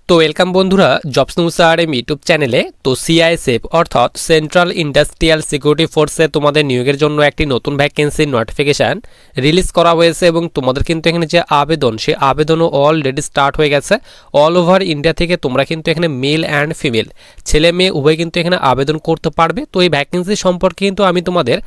তো ওয়েলকাম বন্ধুরা, jobs news RM YouTube চ্যানেলে। তো সিআইএসএফ অর্থাৎ সেন্ট্রাল ইন্ডাস্ট্রিয়াল সিকিউরিটি ফোর্সে তোমাদের নিয়োগের জন্য একটি নতুন ভ্যাকেন্সির নোটিফিকেশান রিলিজ করা হয়েছে এবং তোমাদের কিন্তু এখানে যে আবেদন, সে আবেদনও অলরেডি স্টার্ট হয়ে গেছে। অল ওভার ইন্ডিয়া থেকে তোমরা কিন্তু এখানে মেল অ্যান্ড ফিমেল, ছেলে মেয়ে উভয় কিন্তু এখানে আবেদন করতে পারবে। তো এই ভ্যাকেন্সি সম্পর্কে কিন্তু আমি তোমাদের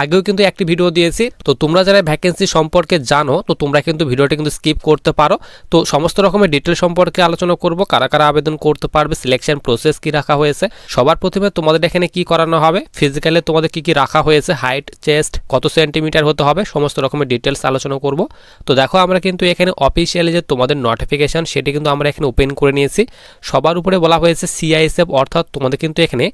আগেও কিন্তু একটি ভিডিও দিয়েছি। তো তোমরা যারা ভ্যাকেন্সি সম্পর্কে জানো, তো তোমরা কিন্তু ভিডিওটি কিন্তু স্কিপ করতে পারো। তো সমস্ত রকমের ডিটেল সম্পর্কে আলোচনা করব, কারা কারা আবেদন করতে পারবে, সিলেকশন প্রসেস কি রাখা হয়েছে। সবার প্রথমে তোমাদের এখানে কি করানো হবে, ফিজিক্যালে তোমাদের কি কি রাখা হয়েছে, হাইট, চেস্ট কত সেন্টিমিটার হতে হবে, সমস্ত রকমের ডিটেলস আলোচনা করব। তো দেখো, আমরা কিন্তু এখানে অফিসিয়ালি যে তোমাদের নোটিফিকেশন, সেটি কিন্তু আমরা এখানে ওপেন করে নিয়েছি। সবার উপরে বলা হয়েছে সিআইএসএফ, অর্থাৎ তোমাদের কিন্তু এখানে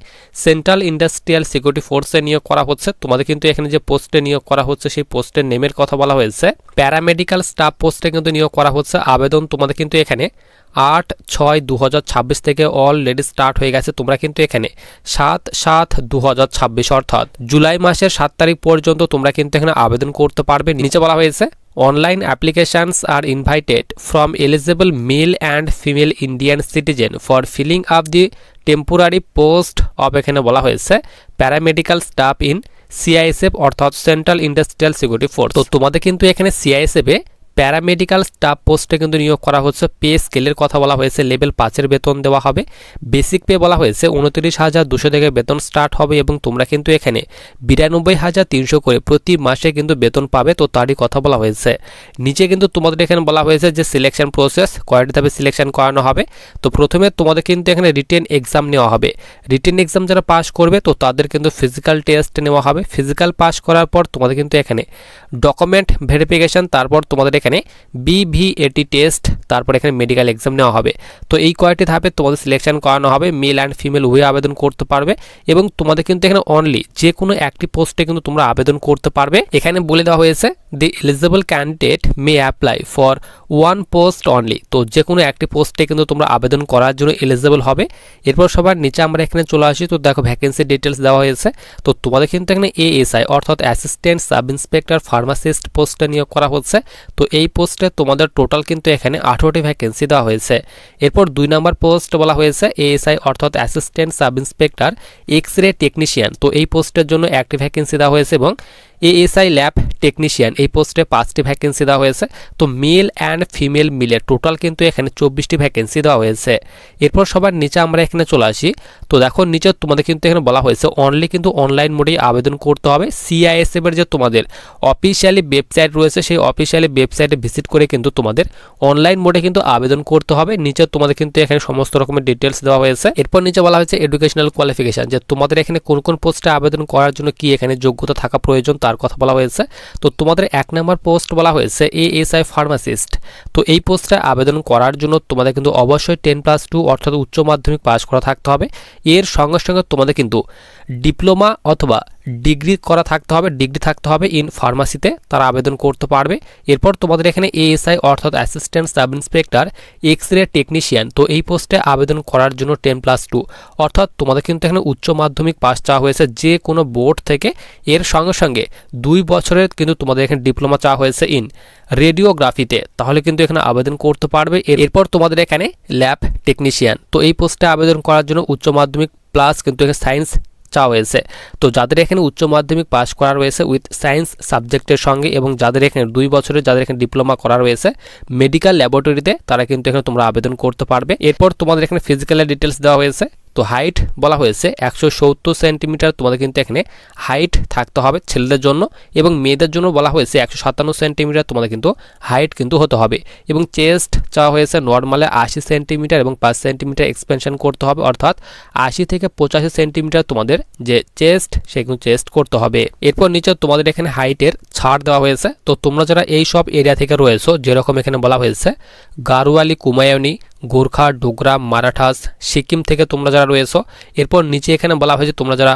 সেন্ট্রাল ইন্ডাস্ট্রিয়াল সিকিউরিটি ফোর্সে নিয়োগ করা হচ্ছে। তোমাদের কিন্তু এখানে যে পোস্টে নিয়োগ করা হচ্ছে, সেই পোস্টের নেমের কথা বলা হয়েছে প্যারামেডিক্যাল স্টাফ পোস্টে কিন্তু নিয়োগ করা হচ্ছে। আবেদন তোমাদের কিন্তু এখানে 8/6/2026 থেকে অলরেডি স্টার্ট হয়ে গেছে। তোমরা কিন্তু এখানে 7/7/2026 অর্থাৎ জুলাই মাসের 7 তারিখ পর্যন্ত তোমরা কিন্তু এখানে আবেদন করতে পারবে। নিচে বলা হয়েছে online applications are invited from eligible male and female Indian citizen for filling up the temporary post of, এখানে বলা হয়েছে প্যারামেডিক্যাল স্টাফ ইন সিআইএসএফ অর্থাৎ সেন্ট্রাল ইন্ডাস্ট্রিয়াল সিকিউরিটি ফোর্স। তো তোমাদের কিন্তু এখানে সিআইএসএফে প্যারামেডিক্যাল স্টাফ পোস্টে কিন্তু নিয়োগ করা হচ্ছে। পে স্কেলের কথা বলা হয়েছে, লেভেল 5-এর বেতন দেওয়া হবে। বেসিক পে বলা হয়েছে 29,200 থেকে বেতন স্টার্ট হবে এবং তোমরা কিন্তু এখানে 92,300 করে প্রতি মাসে কিন্তু বেতন পাবে। তো তারই কথা বলা হয়েছে। নিচে কিন্তু তোমাদের এখানে বলা হয়েছে যে সিলেকশন প্রসেস কয়টি ধাপে সিলেকশন করানো হবে। তো প্রথমে তোমাদের কিন্তু এখানে রিটেন এক্সাম নেওয়া হবে। রিটেন এক্সাম যারা পাস করবে, তো তাদের কিন্তু ফিজিক্যাল টেস্ট নেওয়া হবে। ফিজিক্যাল পাস করার পর তোমাদের কিন্তু এখানে ডকুমেন্ট ভেরিফিকেশন, তারপর তোমাদের এখানে বিভিএটি টেস্ট, তারপর এখানে মেডিকেল এক্সাম নেওয়া হবে। তো এই কয়েকটি ধাপে তোমাদের সিলেকশন করানো হবে। মেল অ্যান্ড ফিমেল উভয় আবেদন করতে পারবে এবং তোমাদের কিন্তু এখানে অনলি যে কোনো একটি পোস্টে কিন্তু তোমরা আবেদন করতে পারবে। এখানে বলে দেওয়া হয়েছে দি eligible candidate may apply for one post only. তো যে কোনো একটি পোস্টে কিন্তু তোমরা আবেদন করার জন্য এলিজিবল হবে। এরপর সবার নিচে আমরা এখানে চলে আসি। তো দেখো, ভ্যাকেন্সি ডিটেলস দেওয়া হয়েছে। তো তোমাদের কিন্তু এখানে এএসআই অর্থাৎ অ্যাসিস্ট্যান্ট সাব ইন্সপেক্টর ফার্মাসিস্ট পোস্টে নিয়োগ করা হচ্ছে। তো এই পোস্টে তোমাদের টোটাল কিন্তু এখানে 18টি ভ্যাকেন্সি দেওয়া হয়েছে। এরপর 2 নম্বর পোস্ট বলা হয়েছে এএসআই অর্থাৎ assistant sub inspector X ray technician. তো এই পোস্টের জন্য একটি ভ্যাকেন্সি দেওয়া হয়েছে এবং এএসআই ল্যাব টেকনিশিয়ান এই পোস্টে 5টি ভ্যাকেন্সি দেওয়া হয়েছে। তো মেল অ্যান্ড ফিমেল মিলে টোটাল কিন্তু এখানে 24টি ভ্যাকেন্সি দেওয়া হয়েছে। এরপর সবার নিচে আমরা এখানে চলে আসি। তো দেখো, নিচে তোমাদের কিন্তু এখানে বলা হয়েছে অনলি কিন্তু অনলাইন মোডেই আবেদন করতে হবে। সিআইএসএফ এর যে তোমাদের অফিসিয়ালি ওয়েবসাইট রয়েছে, সেই অফিসিয়ালি ওয়েবসাইটে ভিজিট করে কিন্তু তোমাদের অনলাইন মোডে কিন্তু আবেদন করতে হবে। নিচে তোমাদের কিন্তু এখানে সমস্ত রকমের ডিটেলস দেওয়া হয়েছে। এরপর নিচে বলা হয়েছে এডুকেশনাল কোয়ালিফিকেশন, যে তোমাদের এখানে কোন কোন পোস্টে আবেদন করার জন্য কি এখানে যোগ্যতা থাকা প্রয়োজন, তার কথা বলা হয়েছে। তো তোমাদের 1 নম্বর পোস্ট বলা হয়েছে এএসআই ফার্মাসিস্ট। তো এই পোস্টে আবেদন করার জন্য তোমাদের কিন্তু অবশ্যই 10+2 অর্থাৎ উচ্চ মাধ্যমিক পাস করা থাকতে হবে। এর সঙ্গে সঙ্গে তোমাদের কিন্তু ডিপ্লোমা অথবা ডিগ্রি করা থাকতে হবে, ডিগ্রি থাকতে হবে ইন ফার্মাসিতে, তারা আবেদন করতে পারবে। এরপর তোমাদের এখানে এএসআই অর্থাৎ assistant sub inspector X ray technician. তো এই পোস্টে আবেদন করার জন্য 10+2 অর্থাৎ তোমাদের কিন্তু এখানে উচ্চ মাধ্যমিক পাস চাওয়া হয়েছে যে কোনো বোর্ড থেকে। এর সঙ্গে সঙ্গে 2 বছরের কিন্তু তোমাদের এখানে ডিপ্লোমা চাওয়া হয়েছে ইন রেডিওগ্রাফিতে, তাহলে কিন্তু এখানে আবেদন করতে পারবে। এরপর তোমাদের এখানে ল্যাব টেকনিশিয়ান। তো এই পোস্টে আবেদন করার জন্য উচ্চ মাধ্যমিক প্লাস কিন্তু এখানে সায়েন্স চাওয়া হয়েছে। তো যাদের এখানে উচ্চ মাধ্যমিক পাস করা রয়েছে উইথ সায়েন্স সাবজেক্টের সঙ্গে এবং যাদের এখানে 2 বছরের যাদের এখানে ডিপ্লোমা করা রয়েছে মেডিকেল ল্যাবরেটরিতে, তারা কিন্তু এখানে তোমরা আবেদন করতে পারবে। এরপর তোমাদের এখানে ফিজিক্যালের ডিটেলস দেওয়া হয়েছে। তো হাইট বলা হয়েছে 170 সেন্টিমিটার তোমাদের কিন্তু এখানে হাইট থাকতে হবে ছেলেদের জন্য, এবং মেয়েদের জন্য বলা হয়েছে 157 সেন্টিমিটার তোমাদের কিন্তু হাইট কিন্তু হতে হবে। এবং চেস্ট চাওয়া হয়েছে নর্মালে 80 সেন্টিমিটার এবং 5 সেন্টিমিটার এক্সপেনশন করতে হবে, অর্থাৎ 80 থেকে 85 সেন্টিমিটার তোমাদের যে চেস্ট, সে কিন্তু চেস্ট করতে হবে। এরপর নিচে তোমাদের এখানে হাইটের ছাড় দেওয়া হয়েছে। তো তোমরা যারা এই সব এরিয়া থেকে রয়েছো, যেরকম এখানে বলা হয়েছে গারোয়ালি, কুমায়ুনি, গোর্খা, ডোগরা, মারাঠাস, সিকিম থেকে তোমরা যারা রয়েছো। এরপর নিচে এখানে বলা হয়েছে তোমরা যারা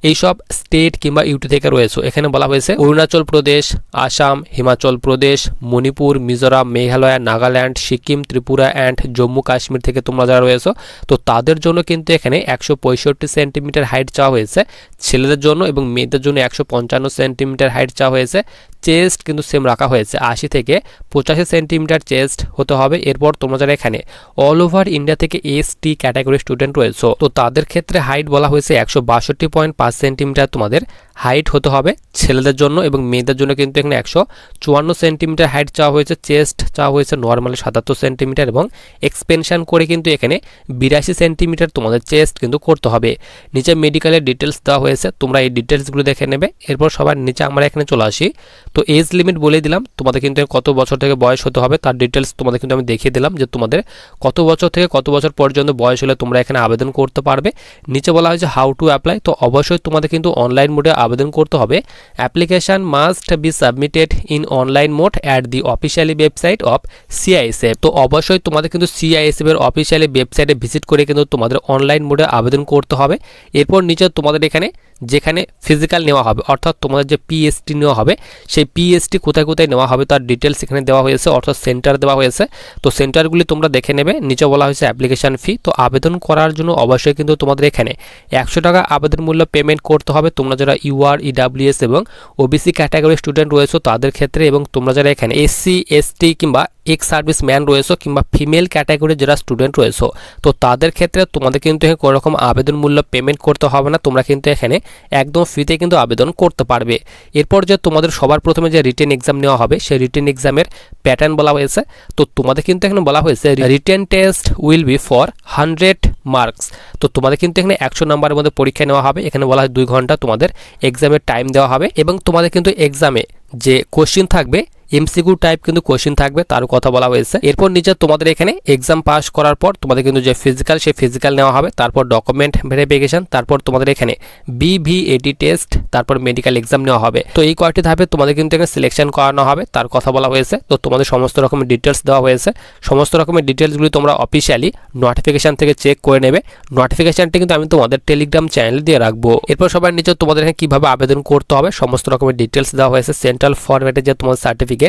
এইসব স্টেট কিংবা ইউটি থেকে রয়েছে। এখানে বলা হয়েছে অরুণাচল প্রদেশ, আসাম, হিমাচল প্রদেশ, মণিপুর, মিজোরাম, মেঘালয়, নাগাল্যান্ড, সিকিম, ত্রিপুরা অ্যান্ড জম্মু কাশ্মীর থেকে তোমরা যারা রয়েছে, তো তাদের জন্য কিন্তু এখানে 165 সেন্টিমিটার হাইট চাওয়া হয়েছে ছেলেদের জন্য, এবং মেয়েদের জন্য 155 সেন্টিমিটার হাইট চাওয়া হয়েছে। চেস্ট কিন্তু সেম রাখা হয়েছে, 80 থেকে 85 সেন্টিমিটার চেস্ট হতে হবে। এরপর তোমরা যারা এখানে অল ওভার ইন্ডিয়া থেকে এসটি ক্যাটাগরি স্টুডেন্ট রয়েছে, তো তাদের ক্ষেত্রে হাইট বলা হয়েছে 162.5 সেন্টিমিটার তোমাদের হাইট হতে হবে ছেলেদের জন্য, এবং মেয়েদের জন্য কিন্তু এখানে 154 সেন্টিমিটার হাইট চাওয়া হয়েছে। চেস্ট চাওয়া হয়েছে নর্মালি 77 সেন্টিমিটার, এবং এক্সপেনশন করে কিন্তু এখানে 82 সেন্টিমিটার তোমাদের চেস্ট কিন্তু করতে হবে। নিচে মেডিকেলের ডিটেলস দেওয়া হয়েছে, তোমরা এই ডিটেলসগুলো দেখে নেবে। এরপর সবার নিচে আমরা এখানে চলে আসি। তো এজ লিমিট বলে দিলাম, তোমাদের কিন্তু কত বছর থেকে বয়স হতে হবে তার ডিটেলস তোমাদের কিন্তু আমি দেখিয়ে দিলাম, যে তোমাদের কত বছর থেকে কত বছর পর্যন্ত বয়স হলে তোমরা এখানে আবেদন করতে পারবে। নিচে বলা হয়েছে হাউ টু অ্যাপ্লাই, তো অবশ্যই তোমাদের কিন্তু অনলাইন মোডে আবেদন করতে হবে। Application must be submitted in online mode at the officially website of CISF. তো অবশ্যই তোমাদের কিন্তু সিআইএসএফ এর অফিসিয়ালি ওয়েবসাইটে ভিজিট করে কিন্তু তোমাদের অনলাইন মোডে আবেদন করতে হবে। এরপর নিচে তোমাদের এখানে যেখানে ফিজিক্যাল নেওয়া হবে, অর্থাৎ তোমাদের যে পিএসটি নেওয়া হবে, সেই পিএসটি কোথায় কোথায় নেওয়া হবে তার ডিটেলস এখানে দেওয়া হয়েছে, অর্থাৎ সেন্টার দেওয়া হয়েছে। তো সেন্টারগুলি তোমরা দেখে নেবে। নিচে বলা হয়েছে অ্যাপ্লিকেশন ফি, তো আবেদন করার জন্য অবশ্যই কিন্তু তোমাদের এখানে 100 টাকা আবেদন মূল্য পেমেন্ট করতে হবে তোমরা যারা ইউআর, ইডাব্লিউএস এবং ওবিসি ক্যাটাগরি স্টুডেন্ট রয়েছে তাদের ক্ষেত্রে, এবং তোমরা যারা এখানে এসসি, এসটি কিংবা এক্স সার্ভিস ম্যান রয়েছে কিংবা ফিমেল ক্যাটাগরির যারা স্টুডেন্ট রয়েছে, তো তাদের ক্ষেত্রে তোমাদের কিন্তু এখানে কোনো রকম আবেদন মূল্য পেমেন্ট করতে হবে না, তোমরা কিন্তু এখানে একদম ফ্রিতে কিন্তু আবেদন করতে পারবে। এরপর যে তোমাদের সবার প্রথমে যে রিটেন এক্সাম নেওয়া হবে, সেই রিটেন এক্সামের প্যাটার্ন বলা হয়েছে। তো তোমাদের কিন্তু এখানে বলা হয়েছে written test will be for 100 marks. তো তোমাদের কিন্তু এখানে 100 নম্বরের মধ্যে পরীক্ষা নেওয়া হবে। এখানে বলা হয় 2 ঘন্টা তোমাদের এক্সামের টাইম দেওয়া হবে, এবং তোমাদের কিন্তু এক্সামে যে কোশ্চিন থাকবে এমসিকিউ টাইপ কিন্তু কোশ্চিন থাকবে, তারও কথা বলা হয়েছে। এরপর নিচে তোমাদের এখানে এক্সাম পাস করার পর তোমাদের কিন্তু যে ফিজিক্যাল, সেই ফিজিক্যাল নেওয়া হবে, তারপর ডকুমেন্ট ভেরিফিকেশন, তারপর তোমাদের এখানে বিভিএটি টেস্ট, তারপর মেডিকেল এক্সাম নেওয়া হবে। তো এই কয়েকটি ধাপে তোমাদের কিন্তু এখানে সিলেকশন করানো হবে, তার কথা বলা হয়েছে। তো তোমাদের সমস্ত রকমের ডিটেলস দেওয়া হয়েছে, সমস্ত রকমের ডিটেলসগুলি তোমরা অফিসিয়ালি নোটিফিকেশন থেকে চেক করে নেবে। নোটিফিকেশনটি কিন্তু আমি তোমাদের টেলিগ্রাম চ্যানেলে দিয়ে রাখবো। এরপর সবার নিচে তোমাদের এখানে কিভাবে আবেদন করতে হবে সমস্ত রকমের ডিটেলস দেওয়া হয়েছে। সেন্ট্রাল ফরম্যাটে যে তোমাদের সার্টিফিকেট,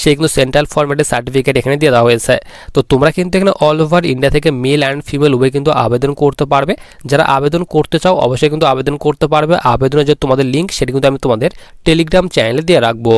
সেই কিন্তু সেন্ট্রাল ফরম্যাটের সার্টিফিকেট এখানে দিয়ে দেওয়া হয়েছে। তো তোমরা কিন্তু এখানে অল ওভার ইন্ডিয়া থেকে মেল অ্যান্ড ফিমেল উভয় কিন্তু আবেদন করতে পারবে। যারা আবেদন করতে চাও অবশ্যই কিন্তু আবেদন করতে পারবে। আবেদনের যে তোমাদের লিঙ্ক সেটি কিন্তু আমি তোমাদের টেলিগ্রাম চ্যানেলে দিয়ে রাখবো।